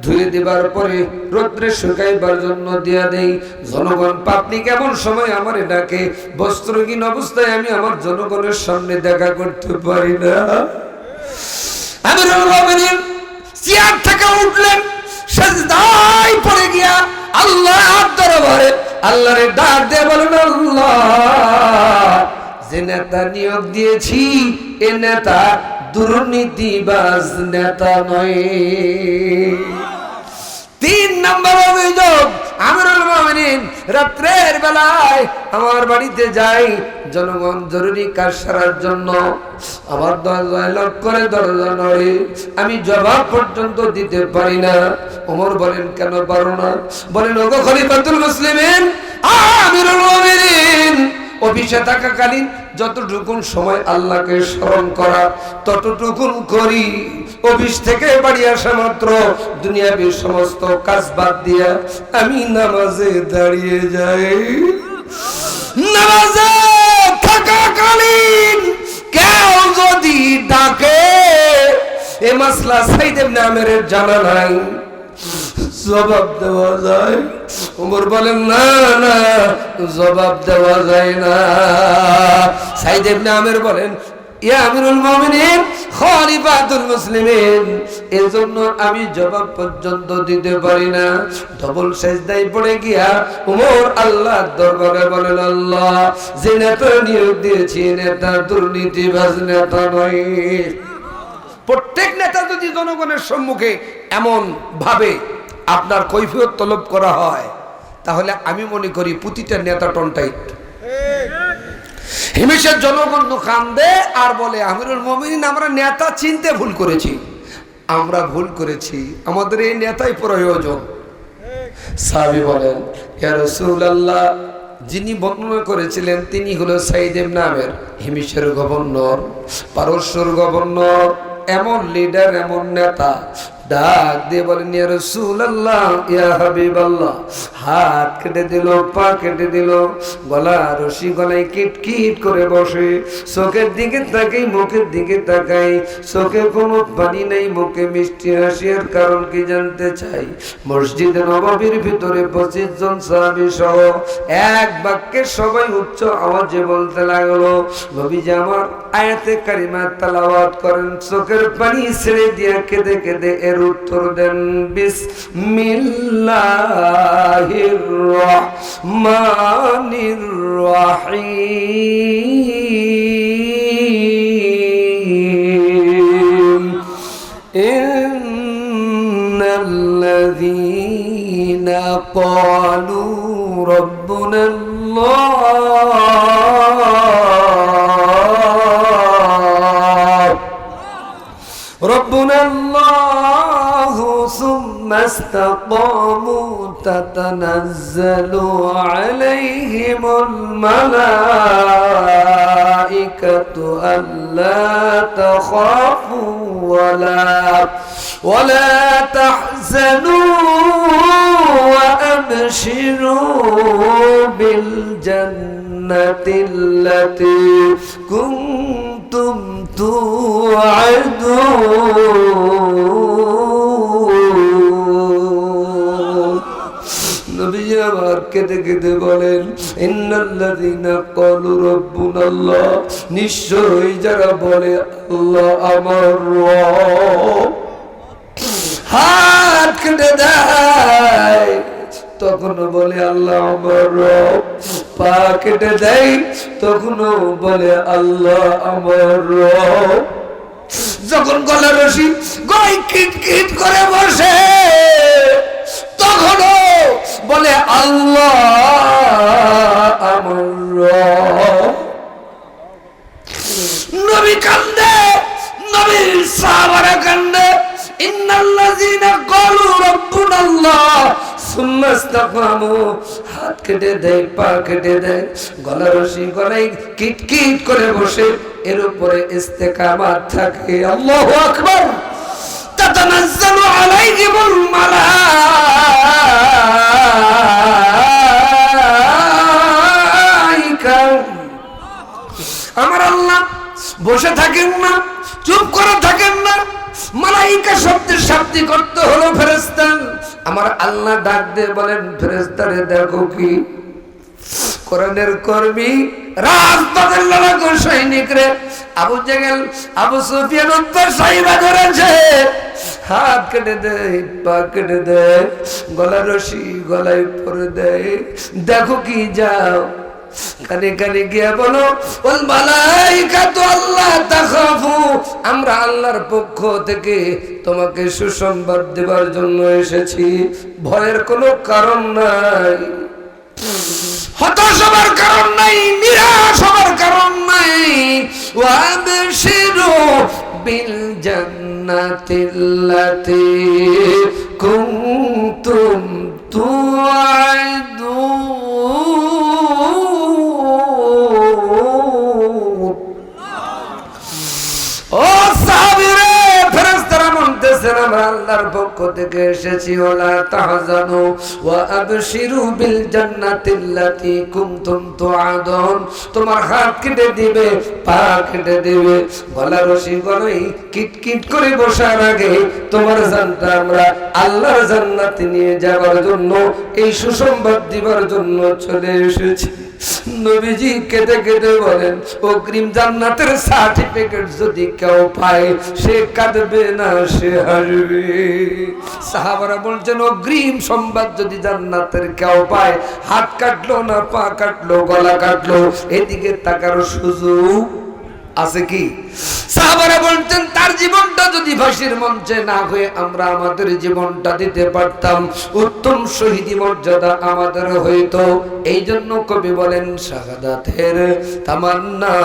ধুয়ে দেবার পরে রোদ্রে শুকাইবার জন্য দিয়া দেই। জনগণ পাবলিক এমন সময় আমার এটাকে বস্ত্রহীন অবস্থায় আমি আমার জনগণের সামনে দেখা করতে পারি না। আমিরুল মুমিনিন চেয়ার থেকে উঠলেন, সিজদায় পড়ে গিয়া আল্লাহর দরবারে আল্লাহরে ডাক দিয়ে বলেন, আল্লাহ, যে নেতা নিয়োগ দিয়েছি এ নেতা দুর্নীতিবাজ নেতা নয়। 3 নম্বর অভিযোগ, আমিরুল মুমিনিন রাত্রের বেলায় আমার বাড়িতে যাই জনগণ জরুরি কাজ সারার জন্য, আমার দরজায় লক করে দরজা নড়ে, আমি জবাব পর্যন্ত দিতে পারি না। ওমর বলেন, কেন পারো না? বলেন, ওগো খলিফাতুল মুসলিমিন, আমিরুল মুমিনিন, অফিসে থাকাকালীন যতটুকুন সময় আল্লাহকে স্মরণ করা ততটুকুন করি। অফিস থেকে বাড়ি আসা মাত্র দুনিয়াবী সমস্ত কাজ বাদ দিয়া আমি নামাজে দাঁড়িয়ে যাই। নামাজে থাকাকালীন কেউ যদি ডাকে, এ মাসলা সাইদ ইবনে আমেরের জানা নাই, জবাব দেওয়া যায়? ওমর বলেন, না না, জবাব দেওয়া যায় না। সাইদ ইবনে আমের বলেন, ইয়া আমিরুল মুমিনিন, খলিফাতুল মুসলিমিন, এজন্য আমি জবাব পর্যন্ত দিতে পারি না। ডবল সেজদায় পড়ে গিয়া ওমর আল্লাহর দরবারে বলেন, আল্লাহ, যে নেতা নিয়োগ দিয়েছি নেতা দুর্নীতিবাজ নেতা নয়। প্রত্যেক নেতা যদি জনগণের সম্মুখে এমন ভাবে আপনার কৈফিয়ত তলব করা হয়, তাহলে আমি মনে করি প্রতিটা নেতা টনটাইট। হিমেশের জনগণ কান্দে আর বলে, আমিরুল মুমিনিন, আমরা নেতা চিনতে ভুল করেছি, আমরা ভুল করেছি, আমাদের এই নেতাই প্রয়োজন। সাহাবী বলেন, ইয়া রাসূলুল্লাহ, যিনি বর্ণনা করেছিলেন তিনি হলো সাইদ ইবনে আমের, হিমেশের গভর্নর, পারস্যর গভর্নর, এমন লিডার, এমন নেতা। ডাক দিয়ে বলেন, ইয়া রাসূলুল্লাহ, ইয়া হাবিবাল্লাহ, হাত কেটে দিল, পা কেটে দিল, গলা রশি গলায় কিটকিট করে বসে, চোখের দিকে তাকাই, মুখের দিকে তাকাই, চোখে কোনো পানি নেই, মুখে মিষ্টি হাসির কারণ কি জানতে চাই। মসজিদে নববীর ভিতরে 25 জন সাহাবী সহ এক বাক্যে সবাই উচ্চ আওয়াজে বলতে লাগলো, নবীজি আমার আয়াতে কারিমা তেলাওয়াত করেন, চোখের পানি ছেড়ে দিয়ে কেঁদে কেঁদে এর উত্তর দেন, বিসমিল্লাহির রহমানির রহিম, ইন্নাল্লাযীনা ক্বালু রাব্বুনাল্লাহ استقاموا تتنزل عليهم الملائكة ألا تخافوا ولا تحزنوا وأبشروا بالجنة التي كنتم توعدون নবী আমার কেঁদে কেঁদে বলেন ইন্নাল্লাযীনা ক্বালু রাব্বুনাল্লাহ নিশ্চয়ই যারা বলে আল্লাহ আমার রব হাত কেটে দেয় তখন বলে আল্লাহ আমার রব পা কেটে দেয় তখনও বলে আল্লাহ আমার রব যখন গলা রশি গলায় কিট কিট করে বসে তখনও বলে আল্লাহ আমার রব নবী কান্দে নবীর সাহাবারা কান্দে ইন্নাল্লাযীনা ক্বালু রাব্বুনাল্লাহ সুম্মা ইসতাকামু হাত কেটে দেয় পা কেটে দেয় গলা রশি গলায় কিট কিট করে বসে এর উপরে ইস্তেকামাত থাকে আল্লাহু আকবার তাতানাজ্জালু আলাইহিমুল মালাইকা আমার আল্লাহ বসে থাকেন না চুপ করে থাকেন না মালাইকা শব্দের শাব্দিক অর্থ হলো ফেরেশতা আমার আল্লাহ ডাক দিয়ে বলেন ফেরেশতারে দেখো কি কোরআনের কর্মী রাজপথের লড়াকু সৈনিক রে আবু জেহেল আবু সুফিয়ান উত্তর সাইবা ধরেছে হাত কেটে দেয় পা কেটে দেয় গলা রশি গলায় পরে দেয় দেখো কি যাও কানে কানে গিয়ে বলো ওয়াল মালাইকাতু আল্লাহ তাখাফু আমরা আল্লাহর পক্ষ থেকে তোমাকে সুসংবাদ দেবার জন্য এসেছি ভয়ের কোনো কারণ নাই হতাশ হবার কারণ নাই নিরাশ হবার কারণ নাই ওয়াবশিরু বিল জান্নাতিল্লাতী কুনতুম তুআদুন ও সাহাবীরা ফেরেশতারা বলতেছেন আমরা আল্লাহর পক্ষ থেকে এসেছি ওয়ালা তাহজানু ওয়া আবশিরু বিল জান্নাতিল্লাতী কুনতুম তুআদুন তোমার হাত কেটে দিবে পা কেটে দিবে গলা রশি গলায় কিটকিট করে বসার আগে তোমার জানটা আমরা আল্লাহর জান্নাতে নিয়ে যাবার জন্য এই সুসংবাদ দিবার জন্য চলে এসেছি নবীজি কেঁদে কেঁদে বলেন অগ্রিম জান্নাতের সার্টিফিকেট যদি কেউ পায় সে কাঁদবে না সে হাসবে সাহাবারা বলছেন অগ্রিম সংবাদ যদি জান্নাতের কেউ পায় হাত কাটলো না পা কাটলো গলা কাটলো এদিকে তাকার সুযোগ আছে কি সাহাবারা বলতেন তার জীবনটা যদি ফাঁসির মঞ্চে না হয়ে আমরা আমাদের জীবনটা দিতে পারতাম উত্তম শহীদি মর্যাদা আমাদের হইতো এই জন্য কবি বলেন শাহাদাতের তামান্না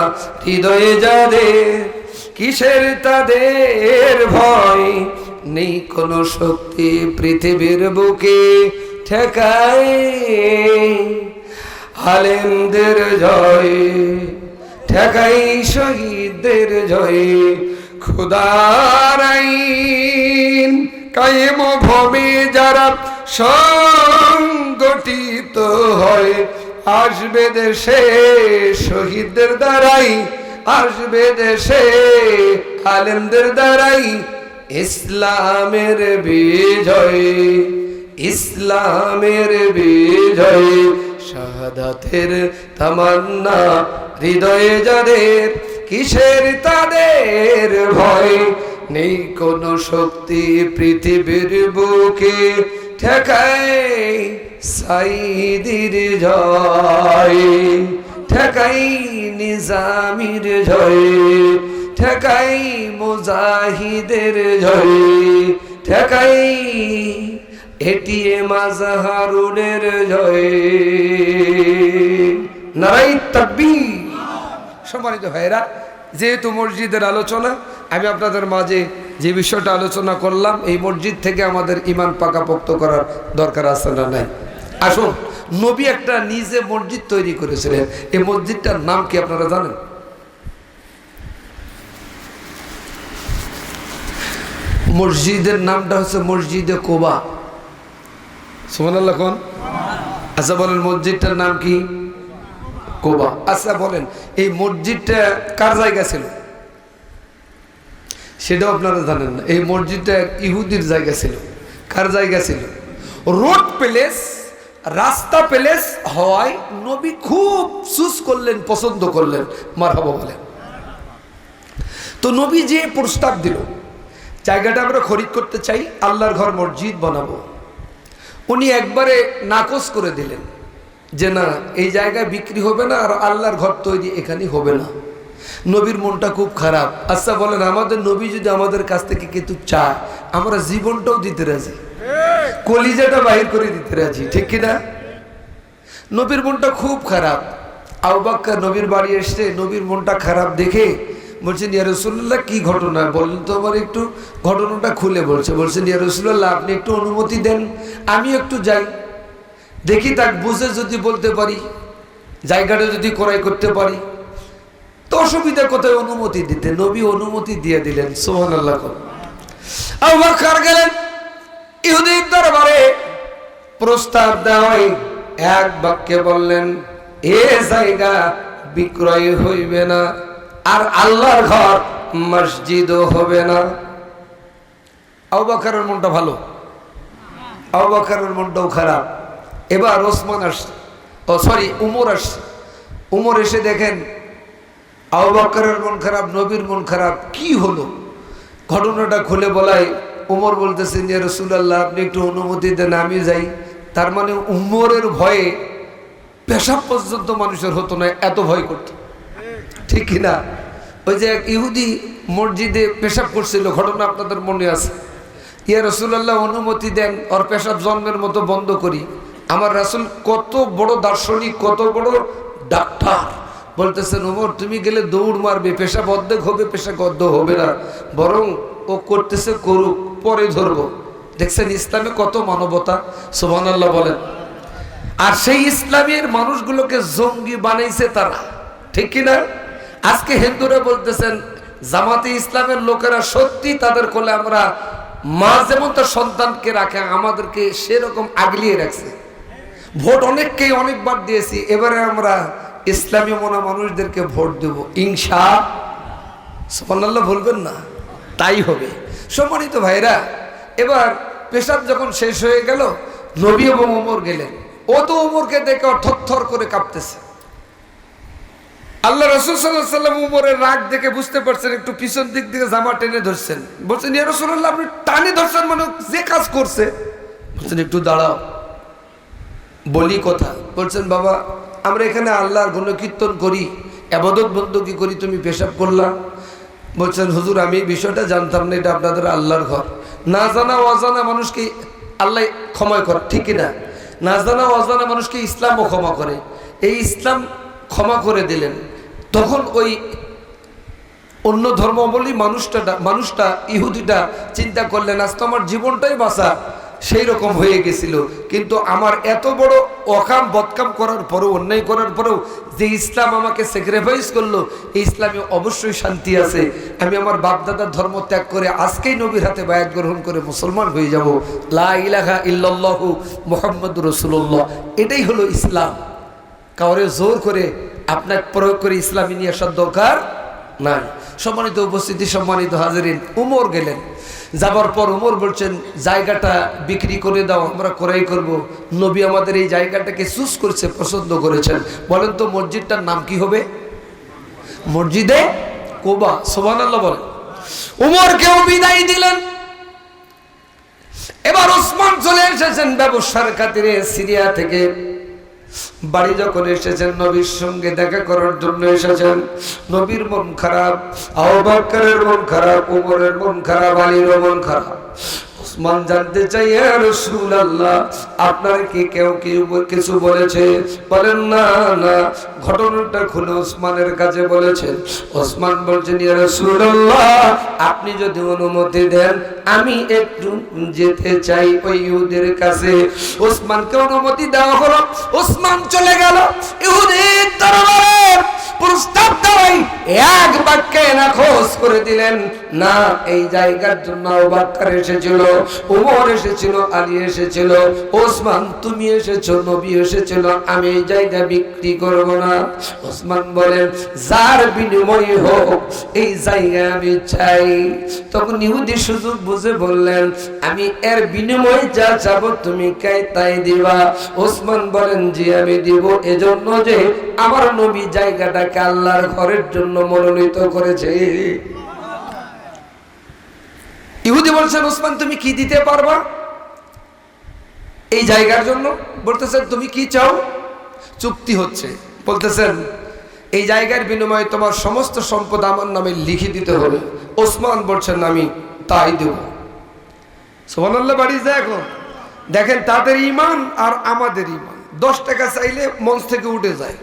হৃদয়ে যাদের কিসের তাদের ভয় নেই কোনো শক্তি পৃথিবীর বুকে ঠেকায় আলেমদের জয় ঠেকাই শহীদদের জয় খোদার আইন কায়েম ভবে যারা সংগঠিত হয় আসবে দেশে শহীদদের দ্বারাই আসবে দেশে আলেমদের দ্বারাই ইসলামের বিজয় ইসলামের বিজয় শাহাদাতের তামান্না হৃদয়ে যাদের কিসের তাদের ভয় নেই কোনো শক্তি পৃথিবীর বুকে ঠেকায় সাইদির জয় ঠেকাই নিজামির জয় ঠেকাই মুজাহিদের জয় ঠেকাই এটিএম আজহারুলের জয় নারাই তাকবীর। সম্মানিত ভাইরা যেহেতু মসজিদের আলোচনা আমি আপনাদের মাঝে যে বিষয়টা আলোচনা করলাম, এই মসজিদ থেকে আমাদের ইমান পাকাপোক্ত করার দরকার আছে না নাই? আসুন, নবী একটা নিজে মসজিদ তৈরি করেছিলেন। এই মসজিদটার নাম কি আপনারা জানেন? মসজিদের নামটা হচ্ছে মসজিদে কোবা। সুবহানাল্লাহ কোন? আচ্ছা বলেন, মসজিদটার নাম কি? কোবা। আচ্ছা বলেন, এই মসজিদটা কার জায়গা ছিল? সেটাও আপনারা জানেন না। এই মসজিদটা ইহুদির জায়গা ছিল। কার জায়গা ছিল? রোড প্লেস, রাস্তা প্লেস হওয়ায় নবী খুব চুজ করলেন, পছন্দ করলেন। মারহাবা বলেন। তো নবী যে প্রস্তাব দিল, জায়গাটা আমরা খরিদ করতে চাই, আল্লাহর ঘর মসজিদ বানাবো, উনি একবারে নাকচ করে দিলেন যে না, এই জায়গায় বিক্রি হবে না, আর আল্লাহর ঘর তৈরি এখানে হবে না। নবীর মনটা খুব খারাপ। আচ্ছা বলেন, আমাদের নবী যদি আমাদের কাছ থেকে কিছু চায়, আমরা জীবনটাও দিতে রাজি, কলিজাটা বাহির করে দিতে রাজি, ঠিক কিনা? নবীর মনটা খুব খারাপ। আবু বকর নবীর বাড়ি এসে নবীর মনটা খারাপ দেখে বলছেন, ইয়া রাসূলুল্লাহ কি ঘটনা বলেন তো, আমার একটু ঘটনাটা খুলে বলছেন ইয়া রাসূলুল্লাহ আপনি একটু অনুমতি দেন, আমি একটু যাই, দেখি তাক বুঝে যদি বলতে পারি, জায়গাটা যদি ক্রয় করতে পারি তো অসুবিধা কোথায় অনুমতি দিতে। নবী অনুমতি দিয়ে দিলেন। সুবহানাল্লাহ। আবু বকর গেলেন ইহুদির দরবারে, প্রস্তাব দেওয়ায় এক বাক্যে বললেন, এ জায়গা বিক্রয় হইবে না, আর আল্লাহর ঘর মসজিদও হবে না। আবু বকরের মনটা ভালো, আবু বকরের মনটাও খারাপ। এবার ওসমান আসছে, উমর আসছে। উমর এসে দেখেন আবু বকরের মন খারাপ, নবীর মন খারাপ। কি হলো ঘটনাটা খুলে বলাই, উমর বলতেছেন, ইয়া রাসূলুল্লাহ আপনি একটু অনুমতি দেন, আমি যাই। তার মানে উমরের ভয়ে পেশাব পর্যন্ত মানুষের হতো না, এত ভয় করত, ঠিক কিনা? ওই যে এক ইহুদি মসজিদে পেশাব করছিল, ঘটনা আপনাদের মনে আছে। ইয়া রাসূলুল্লাহ অনুমতি দেন, ওর পেশাব জন্মের মতো বন্ধ করি। আমার রাসূল কত বড় দার্শনিক, কত বড় ডাক্তার, বলতেছেন ওমর তুমি গেলে দৌড় মারবে, পেশাব অর্ধেক হবে, পেশাব অর্ধ হবে না, বরং ও করতেছে করুক, পরে ধরবো। দেখছেন ইসলামে কত মানবতা। সুবহানাল্লাহ বলেন। আর সেই ইসলামের মানুষগুলোকে জঙ্গি বানাইছে তারা, ঠিক কিনা? আজকে হিন্দুরা বলতেছেন জামাতে ইসলামের লোকেরা সত্যি তাদের কোলে আমরা মা যেমন তার সন্তানকে রাখে, আমাদেরকে সেরকম আগলিয়ে রাখছে। ভোট অনেককেই অনেকবার দিয়েছি, এবারে আমরা ইসলামী মনা মানুষদেরকে ভোট দেব ইনশাআল্লাহ। সুবহানাল্লাহ বলবেন না? তাই হবে। সম্মানিত ভাইরা, এবার পেশাব যখন শেষ হয়ে গেল, নবী এবং ওমর গেলেন। ও তো ওমরকে দেখে থরথর করে কাঁপতেছে। আল্লাহ রাসূল সাল্লাল্লাহু আলাইহি ওয়াসাল্লাম ওমরের রাগ দেখে বুঝতে পারছেন, একটু পিছন দিক থেকে জামা টেনে ধরছেন। বলছেন, ইয়া রাসূলুল্লাহ আপনি টানে ধরছেন মানে যে কাজ করছে। বলছেন একটু দাঁড়াও, বলি কথা। বলছেন বাবা আমরা এখানে আল্লাহর গুণকীর্তন করি, ইবাদত বندگی করি, তুমি পেশাব করলা। বলছেন হুজুর আমি এই বিষয়টা জানতাম না, এটা আপনাদের আল্লাহর ঘর। না জানা অজানা মানুষকে আল্লাহ ক্ষমা করে, ঠিক না? না জানা অজানা মানুষকে ইসলামও ক্ষমা করে। এই ইসলাম ক্ষমা করে দিলেন। তখন ওই অন্য ধর্মাবলী মানুষটা ইহুদিটা চিন্তা করলেন আজ তো আমার জীবনটাই বাঁচা, সেই রকম হয়ে গেছিল। কিন্তু আমার এত বড় অকাম বদকাম করার পরেও, অন্যায় করার পরেও যে ইসলাম আমাকে স্যাক্রিফাইস করলো, এই ইসলামে অবশ্যই শান্তি আছে। আমি আমার বাপদাদার ধর্ম ত্যাগ করে আজকেই নবীর হাতে বায়াত গ্রহণ করে মুসলমান হয়ে যাব। লা ইলাহা ইল্লাল্লাহু মুহাম্মাদুর রাসূলুল্লাহ, এটাই হলো ইসলাম। কাউরে জোর করে আপনার প্রয়োগ করে ইসলামী নিয়ে আসার দরকার নাই। সম্মানিত উপস্থিতি, সম্মানিত হাজিরিন, উমর গেলেন। যাবার পর উমর বলছেন জায়গাটা বিক্রি করে দাও, আমরা ক্রয় করব। নবী আমাদের এই জায়গাটাকে চুজ করছে, পছন্দ করেছেন। বলেন তো মসজিদটার নাম কি হবে? মসজিদে কোবা। সুবহানাল্লাহ বলেন। উমরকেও বিদায় দিলেন। এবার ওসমান চলে এসেছেন ব্যবসার খাতিরে সিরিয়া থেকে। বাড়ি যখন এসেছেন, নবীর সঙ্গে দেখা করার জন্য এসেছেন। নবীর মন খারাপ, আবু বকরের মন খারাপ, উমরের মন খারাপ, আলীর মন খারাপ। ওসমান জানতে চাই, ইয়া রাসূলুল্লাহ, আপনার কি কেউ কিছু বলেছে? বলেন না না, ঘটনাটা খুলে ওসমানের কাছে বলেছেন। ওসমান বলছেন, ইয়া রাসূলুল্লাহ, আপনি যদি অনুমতি দেন আমি একটু যেতে চাই ওই ইহুদের কাছে। ওসমানকে অনুমতি দেওয়া হলো। ওসমান চলে গেল ইহুদির দরবারে। প্রস্তাব দেওয়াই এক বাক্যে নাকচ করে দিলেন। না, এই জায়গার জন্য আবু বকর এসেছিল, ওমর এসেছিল, আলী এসেছিল, ওসমান তুমি এসেছো, নবী এসেছিল, আমি এই জায়গা বিক্রি করব না। ওসমান বলেন, যার বিনিময় হোক এই জায়গা আমি চাই। তখন ইহুদি সুযোগ বুঝে বললেন, আমি এর বিনিময়ে যা চাবো তুমি তাই দিবা। ওসমান বলেন, জি আমি দিব, এজন্য যে আমার নবী জায়গাটাকে আল্লাহর ঘরের জন্য মনোনীত করেছে। ইহুদি বলছেন, ওসমান তুমি কি দিতে পারবা এই জায়গার জন্য? বলতেছেন, তুমি কি চাও? চুক্তি হচ্ছে। বলতেছেন, এই জায়গার বিনিময়ে তোমার সমস্ত সম্পদ আমার নামে লিখে দিতে হবে। ওসমান বলছেন, আমি তাই দেব। সুবহানাল্লাহ। বাড়ি যায় এখন দেখেন তাদের ঈমান আর আমাদের ঈমান। 10 টাকা চাইলে মঞ্চ থেকে উঠে যায়।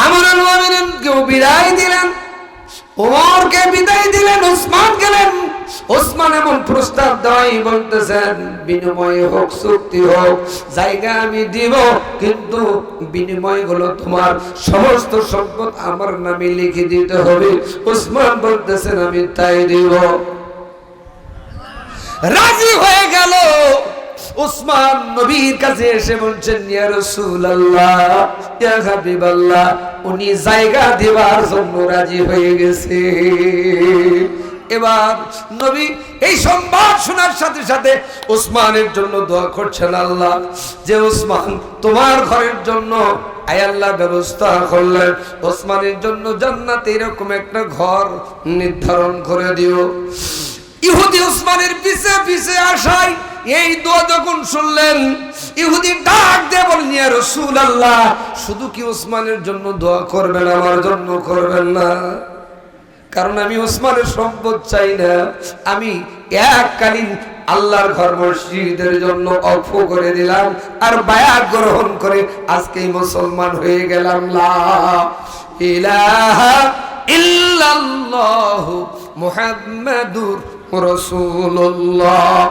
আমিরুল মুমিনিনকে বিদায় দিলেন, ওমরকে বিদায় দিলেন, ওসমান গেলেন। ওসমান এমন প্রস্তাব দেয়, বলতেছেন, বিনিময় হোক, চুক্তি হোক, জায়গা আমি দিব, কিন্তু বিনিময় হলো তোমার সমস্ত সম্পদ আমার নামে লিখে দিতে হবে। ওসমান বলতেছেন, আমি তাই দিব। রাজি হয়ে গেল। ওসমান নবীর কাছে এসে বলছেন, ইয়া রাসূলুল্লাহ, ইয়া হাবিবাল্লাহ, উনি জায়গা দেওয়ার জন্য রাজি হয়ে গেছে। এবার নবী এই সংবাদ শোনার সাথে সাথে ওসমানের জন্য দোয়া করছেন, আল্লাহ যে ওসমান তোমার ঘরের জন্য আয় আল্লাহ ব্যবস্থা করলেন, ওসমানের জন্য জান্নাতে এরকম একটা ঘর নির্ধারণ করে দিও। ইহুদি ওসমানের পিছে পিছে আসায় এই দোয়া যখন শুনলেন, ইহুদি ডাক দিয়ে বললেন, ইয়া রাসূলুল্লাহ, শুধু কি ওসমানের জন্য দোয়া করবেন, আমার জন্য করবেন না? কারণ আমি ওসমানের সম্পদ চাই না, আমি এককালীন আল্লাহর ঘর মসজিদের জন্য অক্ষ করে দিলাম আর বায়াত গ্রহণ করে আজকে মুসলমান হয়ে গেলাম। লা ইলাহা ইল্লাল্লাহু মুহাম্মাদুর রাসূলুল্লাহ।